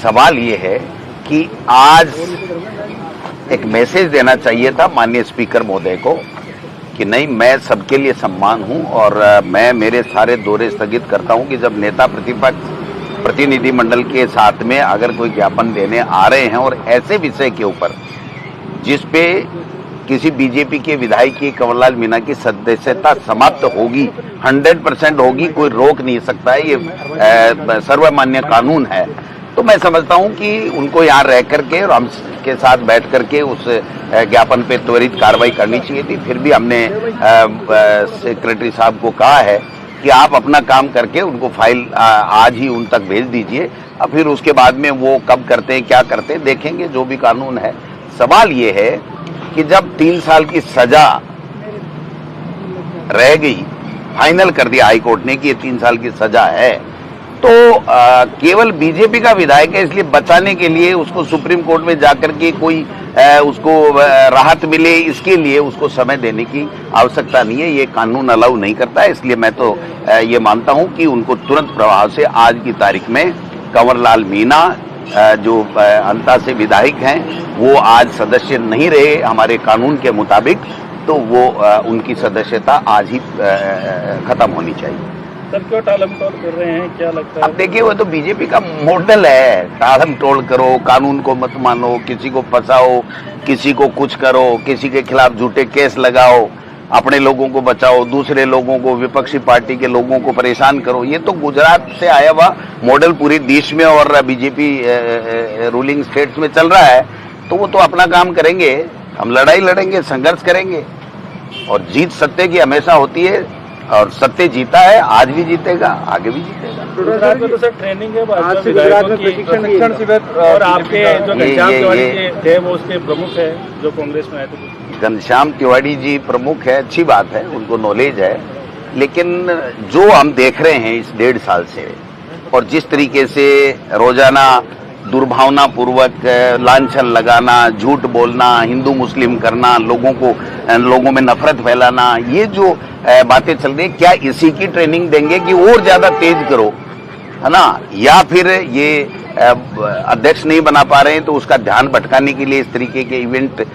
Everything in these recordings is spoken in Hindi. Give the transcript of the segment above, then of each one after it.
सवाल ये है कि आज एक मैसेज देना चाहिए था माननीय स्पीकर महोदय को कि नहीं, मैं सबके लिए सम्मान हूं और मैं मेरे सारे दौरे स्थगित करता हूं कि जब नेता प्रतिपक्ष प्रतिनिधि मंडल के साथ में अगर कोई ज्ञापन देने आ रहे हैं और ऐसे विषय के ऊपर जिस पे किसी बीजेपी के विधायक की कंवरलाल मीणा की सदस्यता समाप्त होगी, 100% होगी, कोई रोक नहीं सकता है, ये सर्वमान्य कानून है। तो मैं समझता हूं कि उनको यहाँ रह करके और हम के साथ बैठ करके उस ज्ञापन पे त्वरित कार्रवाई करनी चाहिए थी। फिर भी हमने सेक्रेटरी साहब को कहा है कि आप अपना काम करके उनको फाइल आज ही उन तक भेज दीजिए, और फिर उसके बाद में वो कब करते हैं क्या करते हैं देखेंगे, जो भी कानून है। सवाल ये है कि जब 3 साल की सजा रह गई, फाइनल कर दिया हाईकोर्ट ने कि ये 3 साल की सजा है, तो केवल बीजेपी का विधायक है, इसलिए बचाने के लिए उसको सुप्रीम कोर्ट में जाकर के कोई उसको राहत मिले, इसके लिए उसको समय देने की आवश्यकता नहीं है। ये कानून अलाउ नहीं करता है। इसलिए मैं तो ये मानता हूं कि उनको तुरंत प्रभाव से आज की तारीख में कंवरलाल मीणा जो अंता से विधायक हैं, वो आज सदस्य नहीं रहे हमारे कानून के मुताबिक, तो वो उनकी सदस्यता आज ही खत्म होनी चाहिए। सर, क्यों टालम टोल कर रहे हैं, क्या लगता है? अब देखिए, वो तो बीजेपी का मॉडल है, टालम टोल करो, कानून को मत मानो, किसी को फंसाओ, किसी को कुछ करो, किसी के खिलाफ झूठे केस लगाओ, अपने लोगों को बचाओ, दूसरे लोगों को, विपक्षी पार्टी के लोगों को परेशान करो। ये तो गुजरात से आया हुआ मॉडल पूरे देश में और बीजेपी रूलिंग स्टेट्स में चल रहा है। तो वो तो अपना काम करेंगे, हम लड़ाई लड़ेंगे, संघर्ष करेंगे, और जीत सत्य की हमेशा होती है, और सत्य जीता है, आज भी जीतेगा, आगे भी जीतेगा। गुजरात में तो सर ट्रेनिंग है, प्रशिक्षण शिविर, और आपके जो घनश्याम तिवाड़ी थे वो उसके प्रमुख है, जो कांग्रेस में आए थे। घनश्याम तिवाड़ी जी प्रमुख है, अच्छी बात है, उनको नॉलेज है, लेकिन जो हम देख रहे हैं इस 1.5 साल से, और जिस तरीके से रोजाना दुर्भावना पूर्वक लांछन लगाना, झूठ बोलना, हिंदू मुस्लिम करना, लोगों में नफरत फैलाना, ये जो बातें चल रही है, क्या इसी की ट्रेनिंग देंगे कि और ज्यादा तेज करो, है ना? या फिर ये अध्यक्ष नहीं बना पा रहे हैं तो उसका ध्यान भटकाने के लिए इस तरीके के इवेंट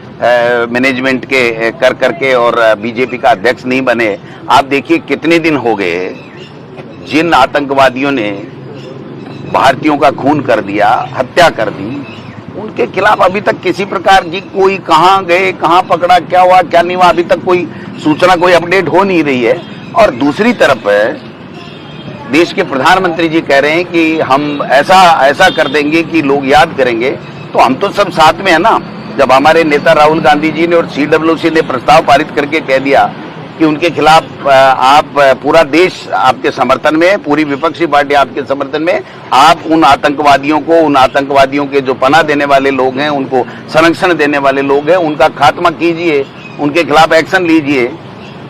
मैनेजमेंट के कर करके और बीजेपी का अध्यक्ष नहीं बने। आप देखिए कितने दिन हो गए जिन आतंकवादियों ने भारतीयों का खून कर दिया, हत्या कर दी, उनके खिलाफ अभी तक किसी प्रकार की कोई कहां गए, कहां पकड़ा, क्या हुआ क्या नहीं हुआ, अभी तक कोई सूचना, कोई अपडेट हो नहीं रही है। और दूसरी तरफ देश के प्रधानमंत्री जी कह रहे हैं कि हम ऐसा कर देंगे कि लोग याद करेंगे। तो हम तो सब साथ में है ना। जब हमारे नेता राहुल गांधी जी ने और CWC ने प्रस्ताव पारित करके कह दिया कि उनके खिलाफ आप, पूरा देश आपके समर्थन में है, पूरी विपक्षी पार्टी आपके समर्थन में, आप उन आतंकवादियों के जो पनाह देने वाले लोग हैं, उनको संरक्षण देने वाले लोग हैं, उनका खात्मा कीजिए, उनके खिलाफ एक्शन लीजिए।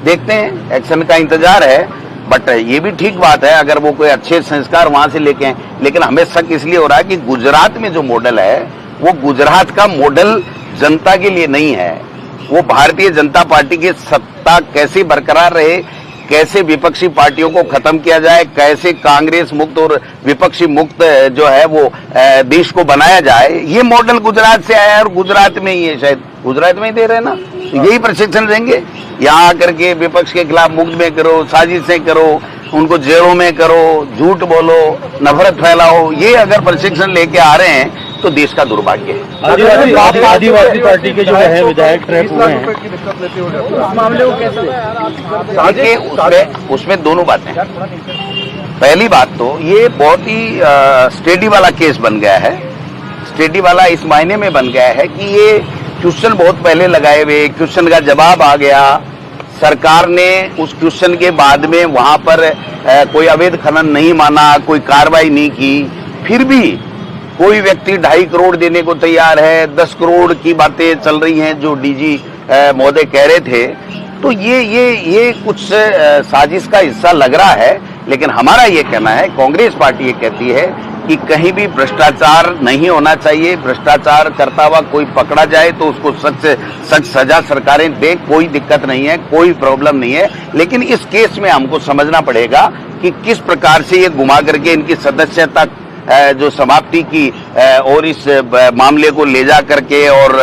देखते हैं, एक्शन का इंतजार है। बट ये भी ठीक बात है अगर वो कोई अच्छे संस्कार वहां से लेके आए, लेकिन हमें शक इसलिए हो रहा है कि गुजरात में जो मॉडल है वो गुजरात का मॉडल जनता के लिए नहीं है। वो भारतीय जनता पार्टी की सत्ता कैसे बरकरार रहे, कैसे विपक्षी पार्टियों को खत्म किया जाए, कैसे कांग्रेस मुक्त और विपक्षी मुक्त जो है वो देश को बनाया जाए, ये मॉडल गुजरात से आया है। और गुजरात में ही है, शायद गुजरात में ही दे रहे हैं ना, तो यही प्रशिक्षण देंगे। यहाँ आकर के विपक्ष के खिलाफ मुक्त में करो, साजिशें करो, उनको जेलों में करो, झूठ बोलो, नफरत फैलाओ, ये अगर प्रशिक्षण लेके आ रहे हैं तो देश का दुर्भाग्य है। आदिवासी पार्टी के जो है विधायक ट्रैप हुए हैं, उस मामले को कैसे देखिए, उसमें दोनों बातें हैं। पहली बात तो ये बहुत ही स्टेडी वाला केस बन गया है। स्टेडी वाला इस मायने में बन गया है कि ये क्वेश्चन बहुत पहले लगाए हुए, क्वेश्चन का जवाब आ गया, सरकार ने उस क्वेश्चन के बाद में वहां पर कोई अवैध खनन नहीं माना, कोई कार्रवाई नहीं की, फिर भी कोई व्यक्ति 2.5 करोड़ देने को तैयार है, 10 करोड़ की बातें चल रही हैं जो डीजी महोदय कह रहे थे। तो ये कुछ साजिश का हिस्सा लग रहा है। लेकिन हमारा ये कहना है, कांग्रेस पार्टी ये कहती है कि कहीं भी भ्रष्टाचार नहीं होना चाहिए। भ्रष्टाचार करता हुआ कोई पकड़ा जाए तो उसको सख्त सजा सरकारें दे, कोई दिक्कत नहीं है, कोई प्रॉब्लम नहीं है। लेकिन इस केस में हमको समझना पड़ेगा कि किस प्रकार से ये घुमा करके इनकी सदस्यता जो समाप्ति की और इस मामले को ले जा करके और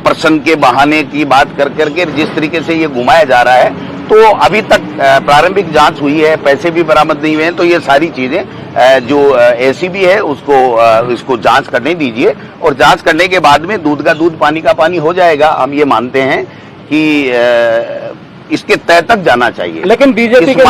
प्रश्न के बहाने की बात कर करके जिस तरीके से ये घुमाया जा रहा है, तो अभी तक प्रारंभिक जांच हुई है, पैसे भी बरामद नहीं हुए हैं, तो ये सारी चीजें जो एसीबी है उसको इसको जांच करने दीजिए और जांच करने के बाद में दूध का दूध पानी का पानी हो जाएगा। हम ये मानते हैं कि इसके तय तक जाना चाहिए, लेकिन बीजेपी के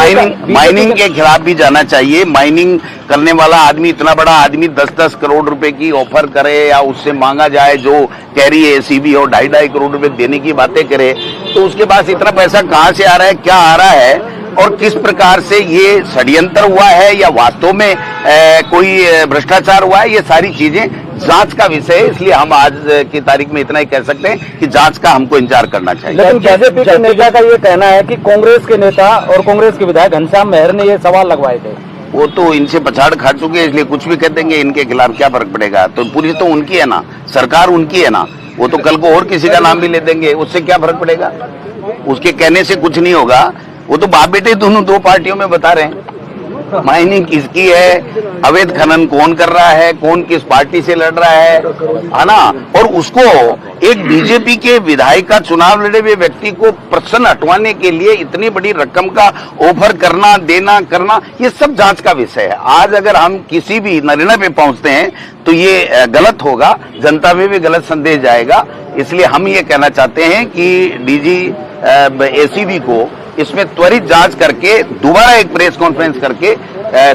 माइनिंग के खिलाफ भी जाना चाहिए। माइनिंग करने वाला आदमी, इतना बड़ा आदमी 10-10 करोड़ रुपए की ऑफर करे या उससे मांगा जाए, जो कह रही है एसीबी, और 2.5 करोड़ रुपए देने की बातें करे, तो उसके पास इतना पैसा कहां से आ रहा है, क्या आ रहा है और किस प्रकार से ये षड्यंत्र हुआ है या वास्तव में कोई भ्रष्टाचार हुआ है, ये सारी चीजें जांच का विषय है। इसलिए हम आज की तारीख में इतना ही कह सकते हैं कि जांच का हमको इंतजार करना चाहिए। लेकिन बीजेपी के नेता का ये कहना है कि कांग्रेस के नेता और कांग्रेस के विधायक घनश्याम मेहर ने ये सवाल लगवाए थे। वो तो इनसे पछाड़ खा चुके हैं, इसलिए कुछ भी कह देंगे, इनके खिलाफ क्या फर्क पड़ेगा। तो पुलिस तो उनकी है ना, सरकार उनकी है ना, वो तो कल को और किसी का नाम भी ले देंगे, उससे क्या फर्क पड़ेगा। उसके कहने से कुछ नहीं होगा। वो तो बाप बेटे दोनों दो पार्टियों में बता रहे हैं माइनिंग किसकी है, अवैध खनन कौन कर रहा है, कौन किस पार्टी से लड़ रहा है ना। और उसको एक बीजेपी के विधायक का चुनाव लड़े हुए व्यक्ति को प्रश्न हटवाने के लिए इतनी बड़ी रकम का ऑफर करना, देना, करना, ये सब जांच का विषय है। आज अगर हम किसी भी निर्णय पे पहुंचते हैं तो ये गलत होगा, जनता में भी गलत संदेश जाएगा। इसलिए हम ये कहना चाहते हैं कि डीजी एसीबी को इसमें त्वरित जांच करके दोबारा एक प्रेस कॉन्फ्रेंस करके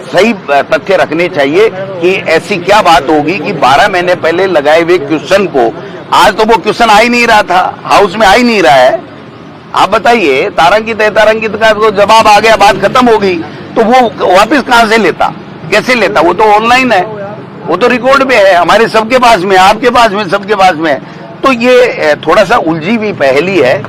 सही तथ्य रखने चाहिए कि ऐसी क्या बात होगी कि 12 महीने पहले लगाए हुए क्वेश्चन को आज तो वो क्वेश्चन आ ही नहीं रहा था, हाउस में आ ही नहीं रहा है। आप बताइए, तारांकित है, तारांकित का तो जवाब आ गया, बात खत्म हो गई, तो वो वापस कहां से लेता, कैसे लेता। वो तो ऑनलाइन है, वो तो रिकॉर्ड में है, हमारे सबके पास में, आपके पास में, सबके पास में है। तो ये थोड़ा सा उलझी हुई पहेली है,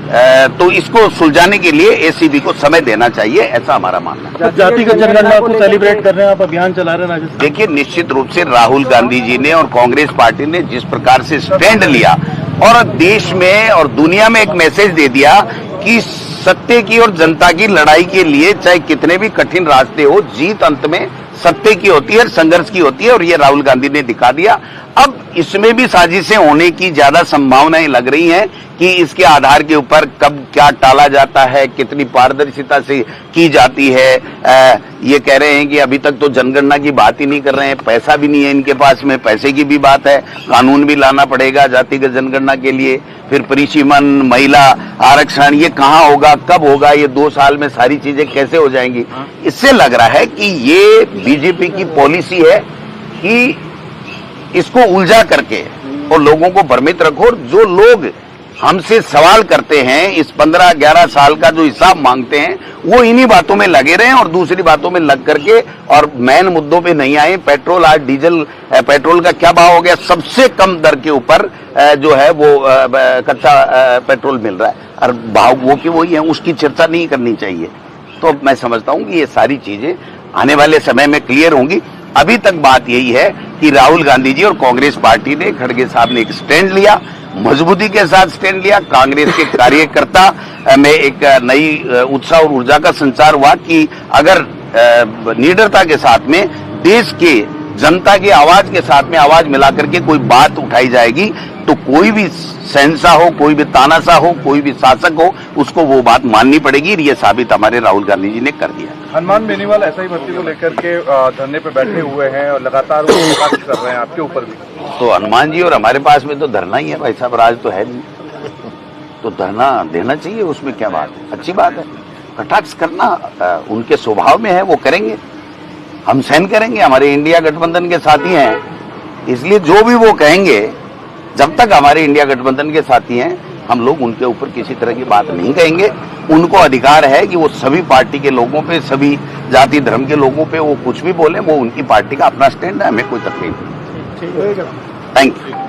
तो इसको सुलझाने के लिए एसीबी को समय देना चाहिए, ऐसा हमारा मानना है। जातिगत जनगणना को सेलिब्रेट कर रहे हैं, आप अभियान चला रहे हैं राजस्थान। देखिए, निश्चित रूप से राहुल गांधी जी ने और कांग्रेस पार्टी ने जिस प्रकार से स्टैंड लिया और देश में और दुनिया में एक मैसेज दे दिया कि सत्य की और जनता की लड़ाई के लिए चाहे कितने भी कठिन रास्ते हो, जीत अंत में सत्य की होती है, संघर्ष की होती है, और ये राहुल गांधी ने दिखा दिया। अब इसमें भी साजिशें होने की ज्यादा संभावनाएं लग रही हैं कि इसके आधार के ऊपर कब क्या टाला जाता है, कितनी पारदर्शिता से की जाती है। ये कह रहे हैं कि अभी तक तो जनगणना की बात ही नहीं कर रहे हैं, पैसा भी नहीं है इनके पास में, पैसे की भी बात है, कानून भी लाना पड़ेगा जातिगत जनगणना के लिए, फिर परिसीमन, महिला आरक्षण, ये कहाँ होगा, कब होगा, ये 2 साल में सारी चीजें कैसे हो जाएंगी। इससे लग रहा है कि ये बीजेपी की पॉलिसी है कि इसको उलझा करके और लोगों को भ्रमित रखो, और जो लोग हमसे सवाल करते हैं, इस 15-11 साल का जो हिसाब मांगते हैं, वो इन्हीं बातों में लगे रहे और दूसरी बातों में लग करके और मेन मुद्दों पे नहीं आए। पेट्रोल, आज डीजल पेट्रोल का क्या भाव हो गया, सबसे कम दर के ऊपर जो है वो कच्चा पेट्रोल मिल रहा है, और भाव वो की वही है, उसकी चर्चा नहीं करनी चाहिए। तो मैं समझता हूं कि ये सारी चीजें आने वाले समय में क्लियर होंगी। अभी तक बात यही है कि राहुल गांधी जी और कांग्रेस पार्टी ने, खड़गे साहब ने एक स्टैंड लिया, मजबूती के साथ स्टैंड लिया। कांग्रेस के कार्यकर्ता में एक नई उत्साह और ऊर्जा का संचार हुआ कि अगर निडरता के साथ में देश के जनता की आवाज के साथ में आवाज मिलाकर के कोई बात उठाई जाएगी तो कोई भी शहंशाह हो, कोई भी तानाशाह हो, कोई भी शासक हो, उसको वो बात माननी पड़ेगी। ये साबित हमारे राहुल गांधी जी ने कर दिया। हनुमान बेनीवाल एसआई भर्ती को लेकर के धरने पे बैठे हुए हैं और लगातार वो कटाक्ष कर रहे हैं आपके ऊपर भी। तो हनुमान जी और हमारे पास में तो धरना ही है भाई साहब, राज तो है नहीं, तो धरना देना चाहिए, उसमें क्या बात है, अच्छी बात है। कटाक्ष करना उनके स्वभाव में है, वो करेंगे, हम सहन करेंगे, हमारे इंडिया गठबंधन के साथी हैं, इसलिए जो भी वो कहेंगे, जब तक हमारे इंडिया गठबंधन के साथी हैं, हम लोग उनके ऊपर किसी तरह की बात नहीं कहेंगे। उनको अधिकार है कि वो सभी पार्टी के लोगों पे, सभी जाति धर्म के लोगों पे वो कुछ भी बोले, वो उनकी पार्टी का अपना स्टैंड है, हमें कोई तकलीफ नहीं। Thank you.